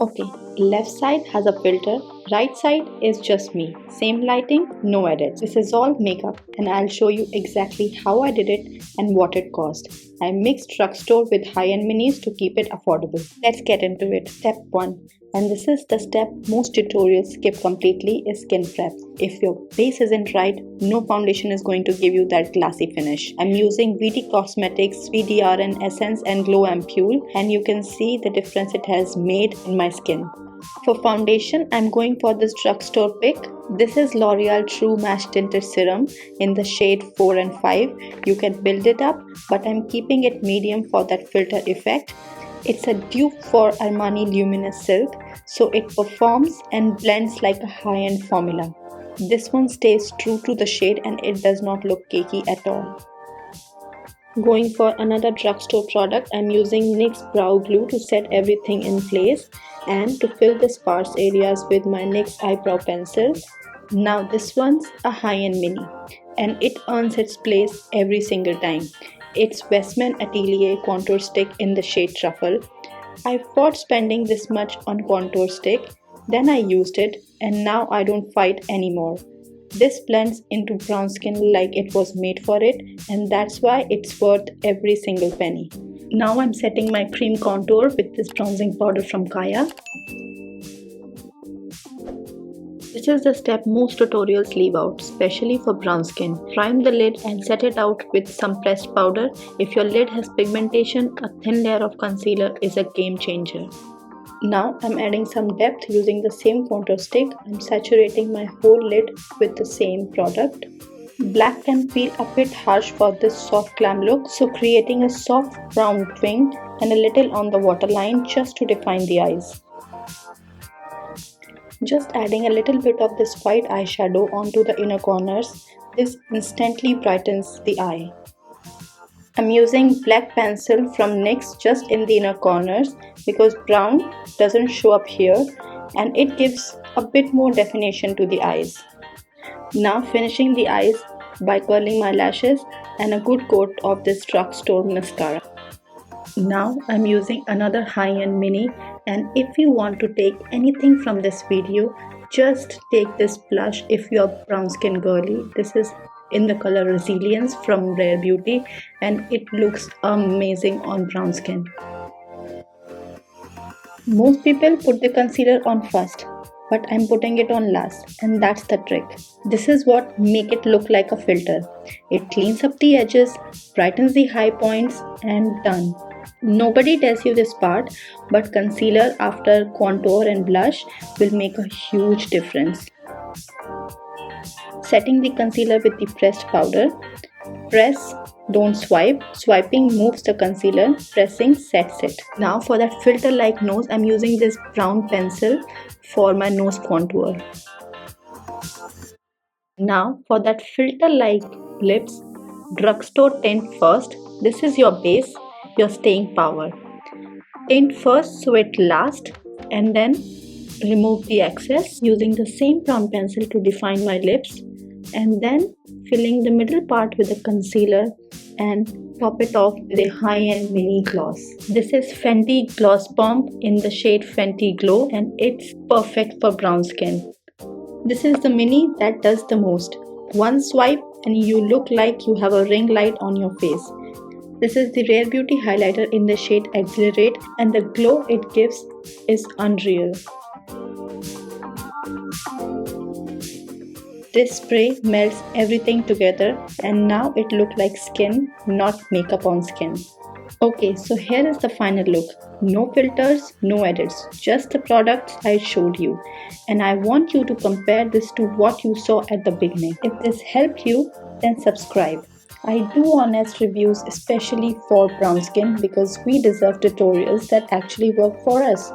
Okay, left side has a filter, right side is just me. Same lighting, no edits. This is all makeup and I'll show you exactly how I did it and what it cost. I mixed Drugstore with high-end minis to keep it affordable. Let's get into it. Step 1. And this is the step most tutorials skip completely is skin prep. If your base isn't right, no foundation is going to give you that glassy finish. I'm using VD Cosmetics VDRN Essence and Glow Ampule and you can see the difference it has made in my skin. For foundation, I'm going for this Drugstore pick. This is L'Oreal True Match Tinted Serum in the shade 4 and 5. You can build it up, but I'm keeping it medium for that filter effect. It's a dupe for Armani Luminous Silk, so it performs and blends like a high-end formula. This one stays true to the shade and it does not look cakey at all. Going for another Drugstore product, I'm using NYX Brow Glue to set everything in place and to fill the sparse areas with my NYX Eyebrow Pencil. Now this one's a high-end mini and it earns its place every single time. It's Westman Atelier Contour Stick in the shade Truffle. I fought spending this much on contour stick, then I used it and now I don't fight anymore. This blends into brown skin like it was made for it and that's why it's worth every single penny. Now I'm setting my cream contour with this bronzing powder from Kaya. This is the step most tutorials leave out, especially for brown skin. Prime the lid and set it out with some pressed powder. If your lid has pigmentation, a thin layer of concealer is a game changer. Now I'm adding some depth using the same contour stick. I'm saturating my whole lid with the same product. Black can feel a bit harsh for this soft glam look, so creating a soft brown twin and a little on the waterline just to define the eyes. Just adding a little bit of this white eyeshadow onto the inner corners, this instantly brightens the eye. I'm using black pencil from NYX just in the inner corners because brown doesn't show up here and it gives a bit more definition to the eyes. Now finishing the eyes by curling my lashes and a good coat of this Drugstore mascara. Now I'm using another high-end mini and if you want to take anything from this video, just take this blush if you're brown skin girly. This is in the color Resilience from Rare Beauty and it looks amazing on brown skin. Most people put the concealer on first, but I'm putting it on last and that's the trick. This is what make it look like a filter. It cleans up the edges, brightens the high points and done. Nobody tells you this part, but concealer after contour and blush will make a huge difference. Setting the concealer with the pressed powder. Press, don't swipe. Swiping moves the concealer, pressing sets it. Now for that filter-like nose, I'm using this brown pencil for my nose contour. Now for that filter-like lips, Drugstore tint first. This is your base, your staying power. Tint first so it lasts and then remove the excess using the same brown pencil to define my lips and then filling the middle part with a concealer and top it off with a high-end mini gloss. This is Fenty Gloss Bomb in the shade Fenty Glow and it's perfect for brown skin. This is the mini that does the most. One swipe and you look like you have a ring light on your face. This is the Rare Beauty highlighter in the shade Exhilarate and the glow it gives is unreal. This spray melts everything together and now it looks like skin, not makeup on skin. Okay, so here is the final look. No filters, no edits, just the products I showed you. And I want you to compare this to what you saw at the beginning. If this helped you, then subscribe. I do honest reviews especially for brown skin because we deserve tutorials that actually work for us.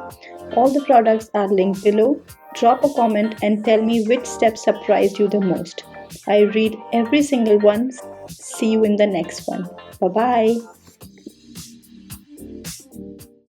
All the products are linked below. Drop a comment and tell me which step surprised you the most. I read every single one. See you in the next one. Bye bye.